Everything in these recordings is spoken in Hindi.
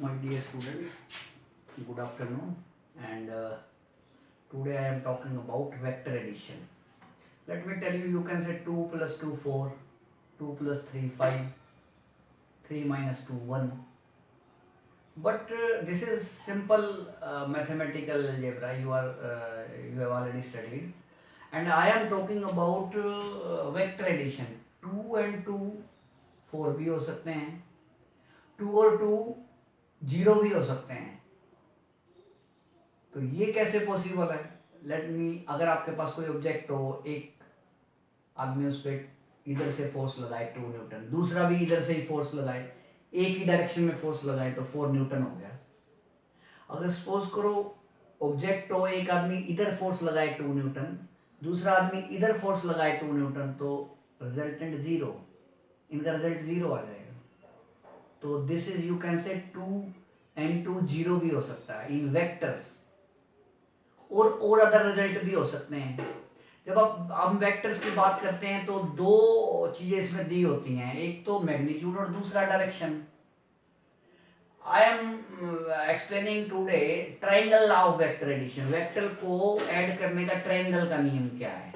My dear students, good afternoon, and today I am talking about vector addition. Let me tell you, you can say 2 plus 2 4, 2 plus 3 5, 3 minus 2 1. But this is simple mathematical algebra. You have already studied, and I am talking about vector addition. 2 and 2 4 भी हो सकते हैं, 2 और 2 0 भी हो सकते हैं. तो ये कैसे पॉसिबल है? लेट मी, अगर आपके पास कोई ऑब्जेक्ट हो, एक आदमी उस पर इधर से फोर्स लगाए 2 न्यूटन, दूसरा भी इधर से ही फोर्स लगाए, एक ही डायरेक्शन में फोर्स लगाए तो 4 न्यूटन हो गया. अगर सपोज करो ऑब्जेक्ट हो, एक आदमी इधर फोर्स लगाए 2 न्यूटन, दूसरा आदमी इधर फोर्स लगाए 2 न्यूटन, तो रिजल्टेंट जीरो, इनका रिजल्ट जीरो आ जाएगा. तो दिस इज, यू कैन से 2 and 2 जीरो भी हो सकता है इन वेक्टर्स, और अदर रिजल्ट भी हो सकते हैं. जब आप हम वेक्टर्स की बात करते हैं तो दो चीजें इसमें दी होती हैं, एक तो मैग्नीट्यूड और दूसरा direction. I am explaining today triangle law of vector addition. Vector को ऐड करने का ट्रायंगल का नियम क्या है,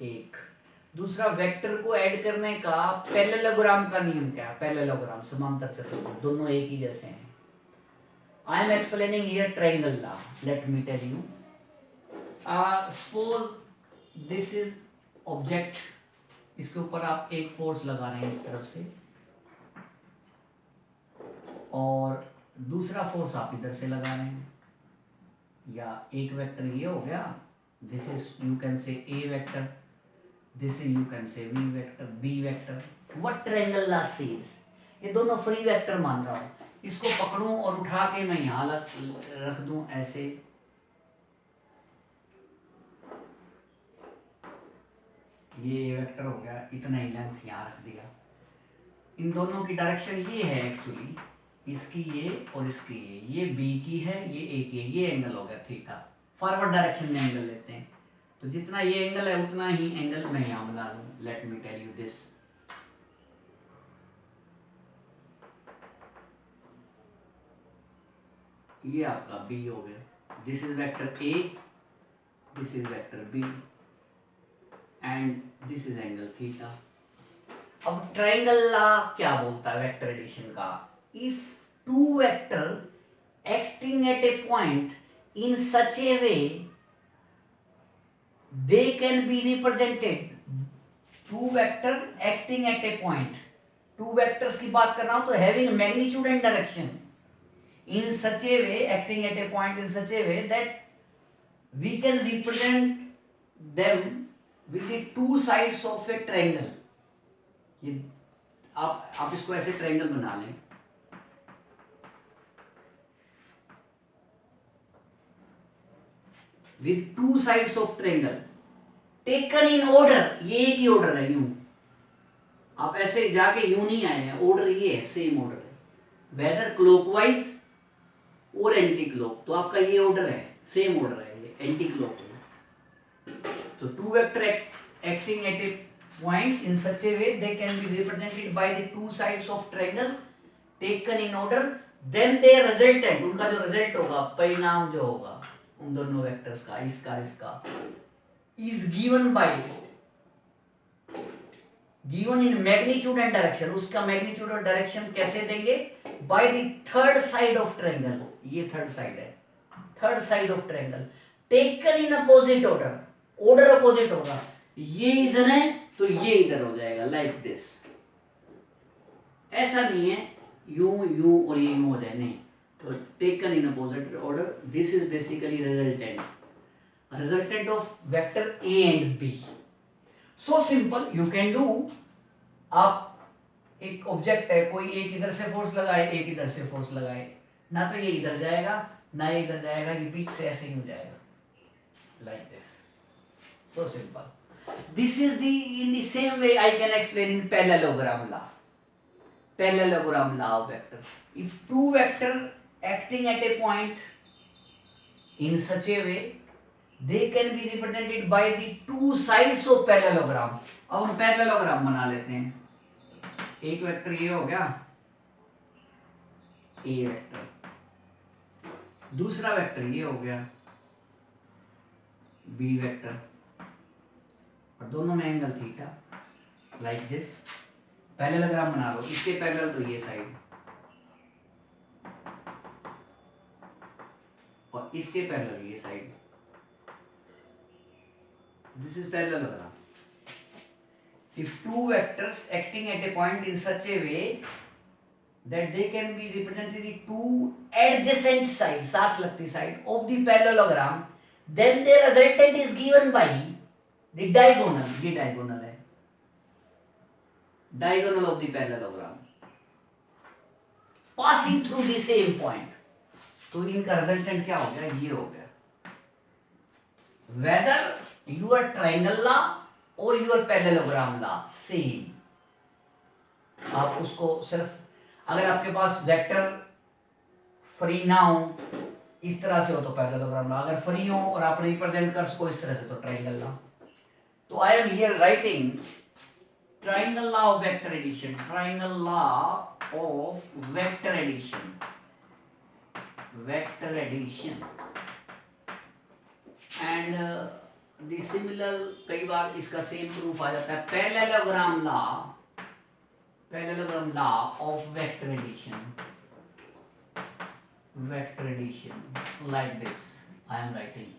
एक. दूसरा, वेक्टर को ऐड करने का पैरेललोग्राम का नियम क्या है, पैरेललोग्राम समांतर चतुर्भुज, दोनों एक ही जैसे हैं. I am explaining here triangle law. Let me tell you. Suppose this is object, इसके ऊपर आप एक फोर्स लगा रहे हैं इस तरफ से, और दूसरा फोर्स आप इधर से लगा रहे हैं, या एक वेक्टर ये हो गया, this is you can say A vector, this is you can say B vector, B vector. What triangle law says, ये दोनों फ्री वेक्टर मान रहा हूं, इसको पकड़ूं और उठा के मैं यहां रख दूं ऐसे, ये वेक्टर हो गया, इतना ही लेंथ यहाँ रख दिया. इन दोनों की डायरेक्शन ये है एक्चुअली, इसकी ये और इसकी ये बी की है, ये ए की है, ये एंगल हो गया थीटा. फॉरवर्ड डायरेक्शन में एंगल लेते हैं, तो जितना ये एंगल है उतना ही एंगल मैं यहाँ बना लूँ. Let me tell you this. ये आपका बी हो गया, this is vector A, this is vector B, and this is angle theta. अब ट्रायंगल लॉ क्या बोलता है वेक्टर एडिशन का? If two vector acting at a point in such a way they can be represented, two vector acting at a point, two vectors की बात कर रहा हूं, तो having magnitude and direction in such a way, acting at a point in such a way that we can represent them with the two sides of a triangle. ये आप इसको ऐसे ट्रायंगल बना लें, with two sides of triangle taken in order. ये एक ही ऑर्डर है, यूं आप ऐसे जाके यूं नहीं आए हैं, ऑर्डर ये है, सेम ऑर्डर है, वेदर क्लॉकवाइज और एंटी क्लॉक. तो आपका ये ऑर्डर है, सेम ऑर्डर है, ये एंटी क्लॉक है. तो two vector acting at a point in such a way they can be represented by the two sides of triangle taken in order, then their resultant, उनका जो रिजल्ट होगा, परिणाम जो होगा उन दोनों वेक्टर्स का, इसका is given in magnitude and direction. उसका मैग्नीट्यूड और डायरेक्शन कैसे देंगे? By the third side of triangle. ये थर्ड साइड है, third side of triangle taken in opposite order. Order opposite होगा, ये इधर है तो ये इधर हो जाएगा, लाइक दिस. ऐसा नहीं है यूं यूं और ये यूं हो जाए, नहीं. तो taken in opposite order, this is basically resultant of vector A and B. So simple, you can do. आप एक ऑब्जेक्ट है, कोई एक इधर से फोर्स लगाए, एक इधर से फोर्स लगाए, ना तो ये इधर जाएगा ना ये इधर जाएगा, ये बीच से ऐसे ही हो जाएगा, like this. So simple. This is the, in the same way I can explain in parallelogram law. Parallelogram law of vector. If two vector acting at a point in such a way they can be represented by the two sides of parallelogram. अब हम पैरेललोग्राम बना लेते हैं. एक वेक्टर ये हो गया, ए वेक्टर, दूसरा वेक्टर ये हो गया बी वेक्टर, और दोनों में angle theta, like this. Parallelogram बना लो, इसके पैरेलल तो ये साइड और इसके पैरेलल ये side, this is parallelogram. If two vectors acting at a point in such a way that they can be represented in two adjacent sides, साथ लगती side of the parallelogram, then the resultant is given by the diagonal, ये diagonal है, diagonal of the parallelogram passing through the same point। तो इनका resultant क्या हो गया, ये हो गया। whether your triangle law और your parallelogram law सेम, आप उसको सिर्फ, अगर आपके पास वेक्टर फ्री ना हो इस तरह से हो तो पैरेललोग्राम लॉ, अगर फ्री हो और आप रिप्रेजेंट कर सको इस तरह से तो ट्रायंगल लॉ। तो I am here writing triangle law of vector addition, triangle law of vector addition, vector addition and the similar, कई बार इसका सेम प्रूफ आ जाता है, parallelogram law, parallelogram law of vector addition, vector addition, like this I am writing।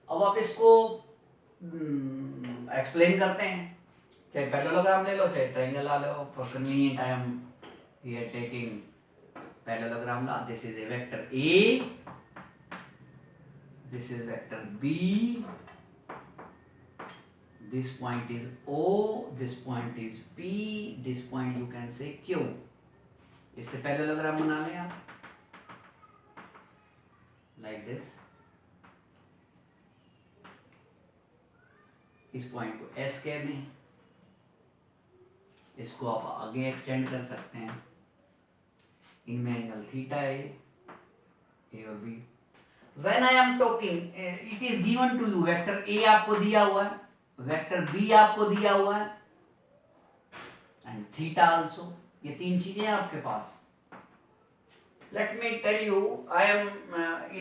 अब आप इसको एक्सप्लेन करते हैं, चाहे पैरेललोग्राम ले लो चाहे ट्रायंगल ला लो। For convenient I am here taking parallelogram law. This is a vector A, this is vector b, this point is o, this point is p, this point you can say q। इससे पैरेललोग्राम बना लें आप, like this। इस पॉइंट को s कह दें, इसको आप आगे एक्सटेंड कर सकते हैं, इनमें एंगल थीटा है, ए और B. When I am talking, it is given to you, vector A आपको दिया हुआ है, वेक्टर B आपको दिया हुआ है, एंड थीटा आल्सो, ये तीन चीजें हैं आपके पास। Let me tell you, I am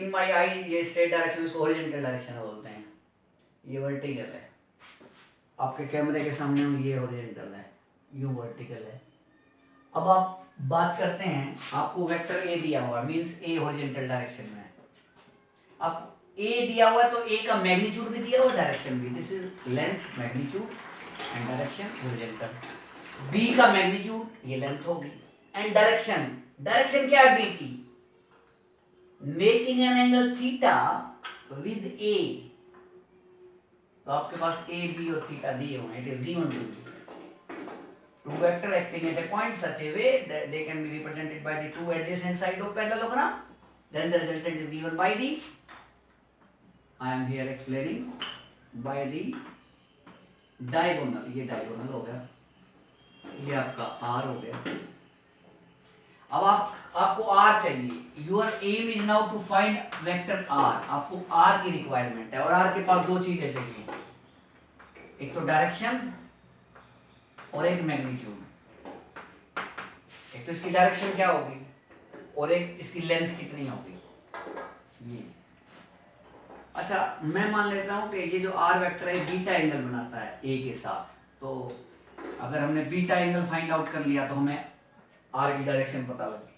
in my eye, ये स्ट्रेट डायरेक्शन, इसको हॉरिजॉन्टल डायरेक्शन बोलते हैं, ये वर्टिकल है, आपके कैमरे के सामने हूँ, ये हॉरिजॉन्टल है, यू वर्टिकल है। अब आप बात करते हैं, आपको वेक्टर A दिया हुआ है, मींस A हॉरिजॉन्टल डायरेक्शन में है। अब A दिया हुआ है तो A का मैग्नीट्यूड भी दिया हुआ, डायरेक्शन भी, this is length, magnitude and direction horizontal. B का मैग्नीट्यूड, ये लेंथ होगी, एंड डायरेक्शन, डायरेक्शन क्या है B की, making an angle theta with A। तो आपके पास A, B और थीटा दिए हुए हैं, it is given to you. Two vector acting at a point such a way that they can be represented by the two adjacent side of parallelogram, then the resultant is given by the, I am here explaining, by the diagonal। ये diagonal हो गया, ये आपका R हो गया। अब आपको R चाहिए, your aim is now to find vector R। आपको R की रिक्वायरमेंट है, और R के पास दो चीजें चाहिए, एक तो डायरेक्शन और एक मैग्नीट्यूड। एक तो इसकी डायरेक्शन क्या होगी और एक इसकी लेंथ कितनी होगी, ये। अच्छा, मैं मान लेता हूं कि ये जो आर वेक्टर है बीटा एंगल बनाता है ए के साथ, तो अगर हमने बीटा एंगल फाइंड आउट कर लिया तो हमें आर की डायरेक्शन पता लगी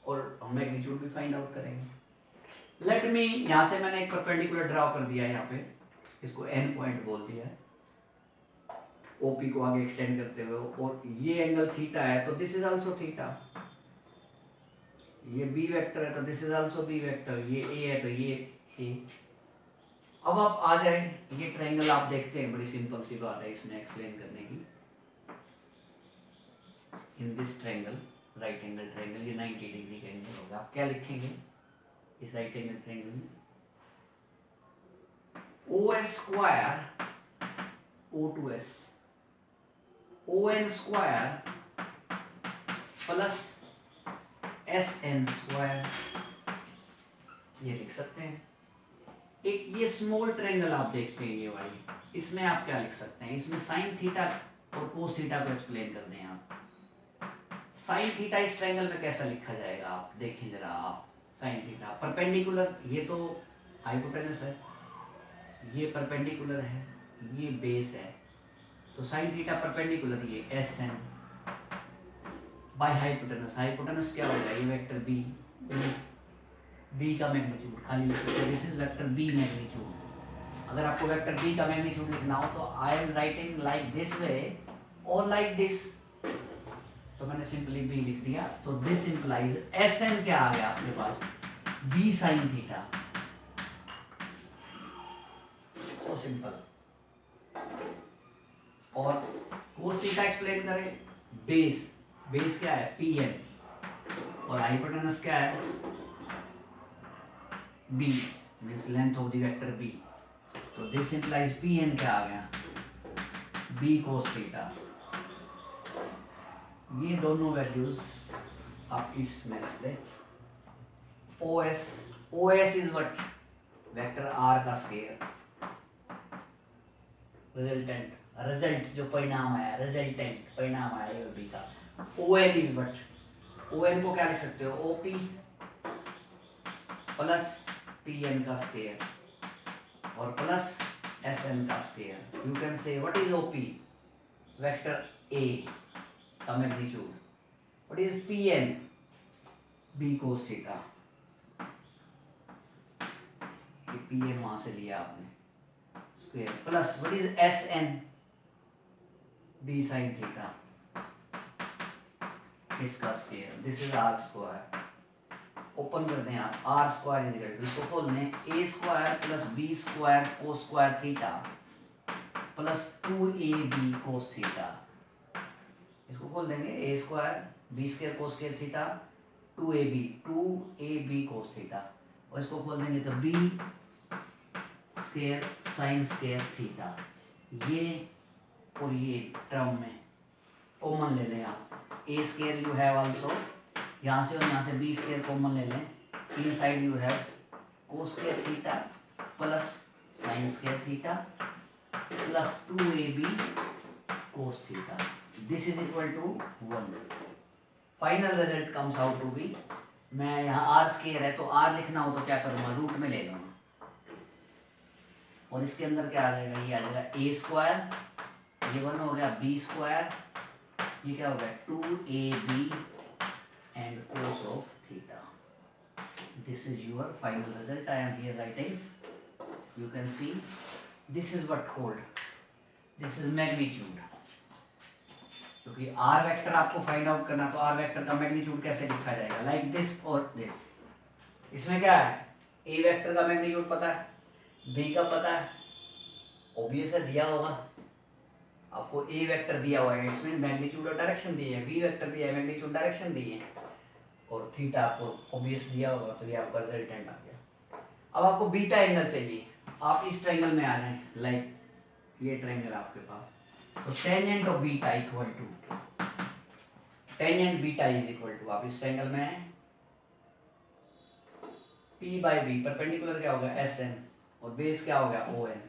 और हम मैग्नीट्यूड भी फाइंड आउट करेंगे। लेट मी, यहां से मैंने एक परपेंडिकुलर ड्रॉ कर दिया है, यहाँ पे इसको एन पॉइंट बोल दिया है, ओपी को आगे एक्सटेंड करते हुए, और ये एंगल थीटा है तो दिस इज आल्सो थीटा। ये बी वेक्टर है तो this is also be vector, ये ए है तो ये ए। अब आप आ जाए, ये ट्रायंगल आप देखते हैं, बड़ी सिंपल सी बात है इसमें एक्सप्लेन करने की। In this triangle, right angle triangle, ये 90 डिग्री का एंगल होगा। आप क्या लिखेंगे इस राइट एंगल ट्रायंगल में, OS square O2S ON square plus SN square, ये लिख सकते हैं। एक ये स्मॉल ट्रायंगल आप देखते हैं, ये वाली, इसमें आप क्या लिख सकते हैं, इसमें साइन थीटा और कोस थीटा को एक्सप्लेन कर दें आप, साइन थीटा इस ट्रायंगल में कैसा लिखा जाएगा आप देखें जरा आप। साइन थीटा परपेंडिकुलर, ये तो हाइपोटेनस है, ये परपेंडिकुलर है, ये बेस है, तो साइन थीटा परपेंडिकुलर ये एस एन बाय हाइपोटेनस। हाइपोटेनस क्या होगा, ये वेक्टर बी, बी का मैग्नीट्यूड खाली लिख सकते हैं, this is vector B magnitude. अगर आपको वेक्टर बी का मैग्नीट्यूड लिखना हो तो I am writing like this way और लाइक दिस, तो मैंने सिंपली बी लिख दिया। तो दिस इंप्लाइज एस एन क्या आ गया आपके पास, B sine theta. So simple. और कोस थीटा एक्सप्लेन करें, बेस, बेस क्या है पी एन, और हाइपोटेनस क्या है B, means length of the vector B. तो दिस इंप्लाइज पी एन क्या आ गया, बी कोस थीटा। ये दोनों वैल्यूज आप इसमें रख दें। O S is what, vector R का स्केयर, रिजल्टेंट, रिजल्ट जो परिणाम आया, रिजल्टेंट परिणाम आया ये बी का। O N is what, O N को क्या लिख सकते हो, O P plus P N का स्केयर और प्लस एस एन का square. You can say what is O P, vector A का magnitude, what is P N, B cos theta. P N वहां से लिया आपने square, plus what is S N, B sine theta, इसका square, this is R square. Open कर दें आप, R square is equal to, इसको खोल दें, A square plus B square cos square theta plus 2ab cos theta. इसको खोल देंगे, A square B square cos square theta 2ab cos theta, और इसको खोल देंगे तो B square sine square theta. ये और ये टर्म में कॉमन ले लें आप, ए स्क्वायर यू हैव आल्सो, यहाँ से और यहाँ से बी स्क्वायर कॉमन ले लें, inside you have cos square theta plus sine square theta plus 2ab cos theta, this is equal to 1। Final result comes out to be, मैं यहाँ आर स्क्वायर है तो आर लिखना हो तो क्या करूँगा, रूट में ले लूँगा, और इसके अंदर क्या आ जाएगा, ये आ जाएगा ए स्क्वायर, ये 1 हो गया, बी स्क्वायर, ये क्या हो गया 2ab and cos of theta. This is your final result. I am here writing. You can see this is what called, this is magnitude. क्योंकि r वेक्टर आपको फाइंड आउट करना, तो r वेक्टर का मैग्नीट्यूड कैसे लिखा जाएगा, लाइक दिस और दिस। इसमें क्या है, a वेक्टर का मैग्नीट्यूड पता है, b का पता है, ऑब्वियस है दिया होगा आपको, a वेक्टर दिया हुआ है, इसमें मैग्नीट्यूड और डायरेक्शन दी है, b वेक्टर दिया है, मैग्नीट्यूड डायरेक्शन दी है, और थीटा आपको ऑब्वियस दिया होगा, तो ये आपका रिजल्टेंट आ गया। अब आपको बीटा एंगल चाहिए, आप इस ट्रायंगल में आ जाएं, लाइक ये ट्रायंगल आपके पास, तो tangent of beta equal to, tangent beta is equal to, आप इस ट्रायंगल में हैं, P बाय B, परपेंडिकुलर क्या होगा SN, और बेस क्या हो गया ON।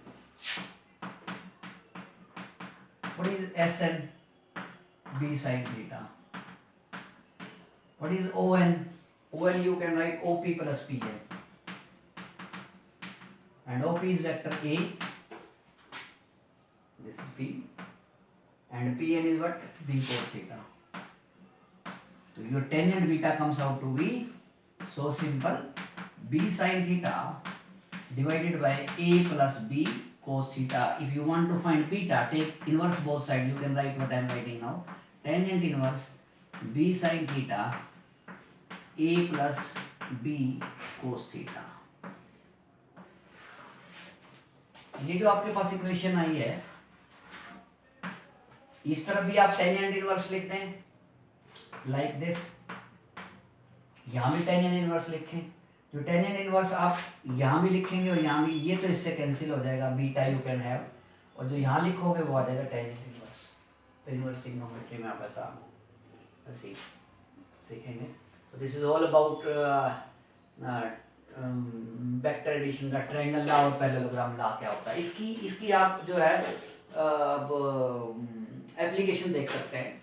What is SN, B sin theta, what is ON, ON you can write OP plus PN, and OP is vector A, this is P, and PN is what, B cos theta. So your tangent beta comes out to be so simple, B sin theta divided by A plus B cos theta. If you want to find beta, take inverse both sides, you can write what I am writing now, tangent inverse B sin theta A plus B cos theta। ये जो आपके पास इक्वेशन आई है, इस तरफ भी आप टेंजेंट इनवर्स लिख दें लाइक दिस, यहां भी टेंजेंट इनवर्स लिखें, जो टेंजेंट इनवर्स आप यहां भी लिखेंगे और यहां भी, ये तो इससे कैंसिल हो जाएगा, बीटा यू कैन हैव, और जो यहां लिखोगे वो आ जाएगा टेंजेंट इनवर्स। तो इनवर्स ट्रिग्नोमेट्री में आप ऐसा सीखेंगे। तो this is all about vector addition का ट्रायंगल लॉ और पैरेललोग्राम लॉ क्या होता है, इसकी आप जो है अब एप्लीकेशन देख सकते हैं।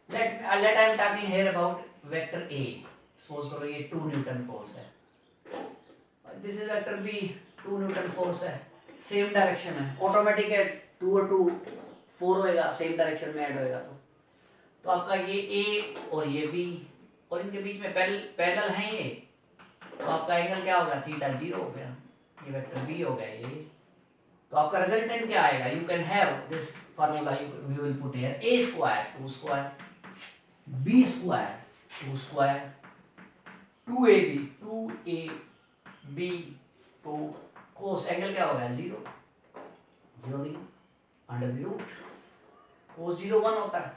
let I am talking here about vector A. Suppose करो ये 2 न्यूटन फोर्स है, this is vector B, 2 newton force है, सेम डायरेक्शन है, ऑटोमेटिक है, 2 और 2 4 होएगा, सेम डायरेक्शन में ऐड होएगा। तो आपका ये ए और ये बी और इनके बीच में पैरेलल है ये, तो आपका एंगल क्या होगा, थीटा 0 हो गया, ये वेक्टर बी हो गया ये। तो आपका रिजल्टेंट क्या आएगा, you can have this formula, we will put here a square 2 square, b square 2 square, 2ab 2ab 2 cos, angle क्या होगा 0 0 नहीं, अंडर द रूट cos 0 1 होता है,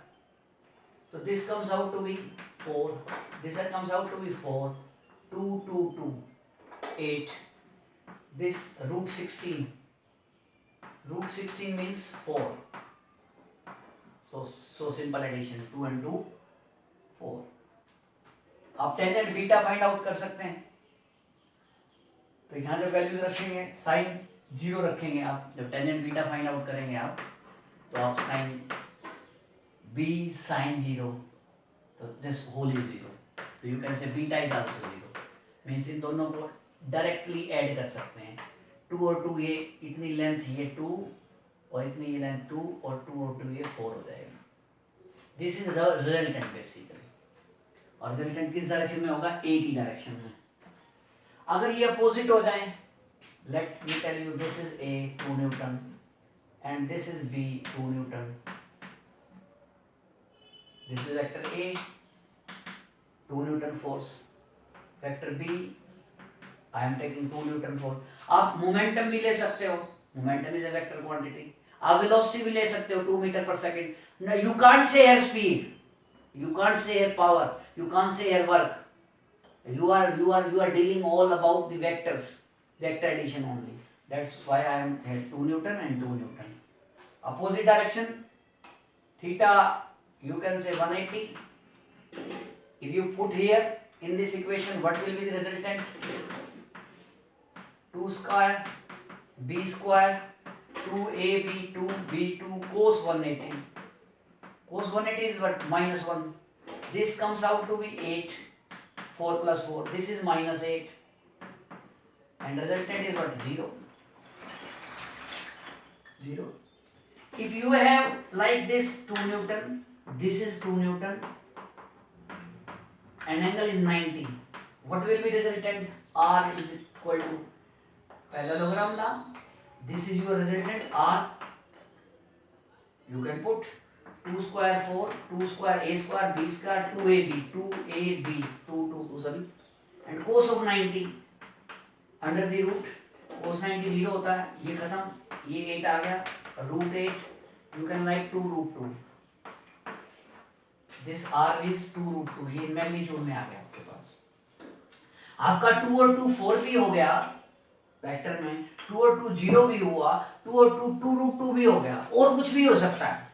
तो this comes out to be 4, this comes out to be 4, 2 2 2 8, this root 16, root 16 means 4, so simple addition, 2 and 2 4। आप tan and beta find out कर सकते हैं, तो यहाँ जब वैल्यूज रखेंगे साइन 0 रखेंगे आप, जब tan and beta find out करेंगे आप, तो आप साइन b साइन 0, तो दिस होल इज 0, तो you can say beta is also 0, means इन दोनों को डायरेक्टली ऐड कर सकते हैं, 2 और 2 ये इतनी लेंथ ये 2 और इतनी ये लेंथ 2 और 2 और 2 ये 4 हो जाएगा, दिस इज रिजल्टेंट बेसिकली। और रिजल्टेंट किस डायरेक्शन में होगा, ए की डायरेक्शन में। अगर ये अपोजिट हो जाए, let me tell you, this is A 2 newton and this is B 2 newton, this is vector A 2 newton force, vector B I am taking 2 newton force. आप मोमेंटम भी ले सकते हो, momentum is a vector quantity, आप वेलोसिटी भी ले सकते हो 2 metre per second. You can't say here speed, you can't say here power, you can't say here work, you are dealing all about the vectors, vector addition only, that's why I am here 2 newton and 2 newton। opposite direction theta you can say 180, if you put here in this equation what will be the resultant, 2 square b square 2ab 2b2 cos 180, cos 180 is what, minus 1, this comes out to be 8, 4 plus 4, this is minus 8 and resultant is what, 0 0। if you have like this 2 newton, this is 2 newton and angle is 90, what will be resultant, r is equal to parallelogram law, this is your resultant r, you can put 2 square 4, 2 square a square b square 2ab 2ab 2 2 2 सभी, and cos of 90 under the root, cos 90 0 होता है, ये खत्म, ये 8 आ गया, root 8 you can like 2 root 2, this r is 2 root 2, ये मैग्नीट्यूड में आ गया आपके पास। आपका 2 और 2 4 भी हो गया वेक्टर में, 2 और 2 0 भी हुआ, 2 और 2 2 root 2 भी हो गया, और कुछ भी हो सकता है,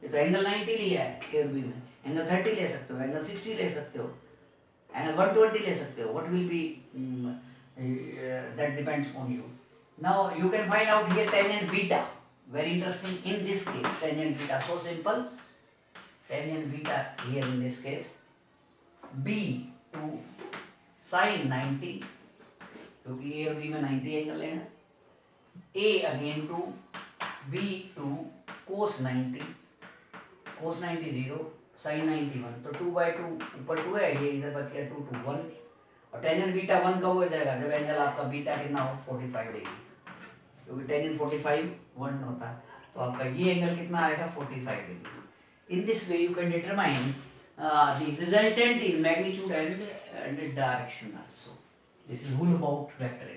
ये तो एंगल 90 लिया है ए और बी में, एंगल 30 ले सकते हो, एंगल 60 ले सकते हो, एंगल 120 ले सकते हो, what will be that depends on you. Now you can find out here tan and beta, very interesting in this case, tan and beta so simple, tan and beta here in this case, b to sin 90 क्योंकि ए और बी में 90 एंगल लेना, a again to b to cos 90, cos 90 0 sin 90 1, तो 2 by 2 ऊपर 2 है, ये इधर बच गया 2 2 1, और tan and beta 1 कब हो जाएगा, जब एंगल आपका बीटा कितना हो 45 डिग्री, क्योंकि tan and 45 1 होता है, तो आपका ये एंगल कितना आएगा 45 degree. In this way you can determine the resultant in magnitude and direction also। this is all about vector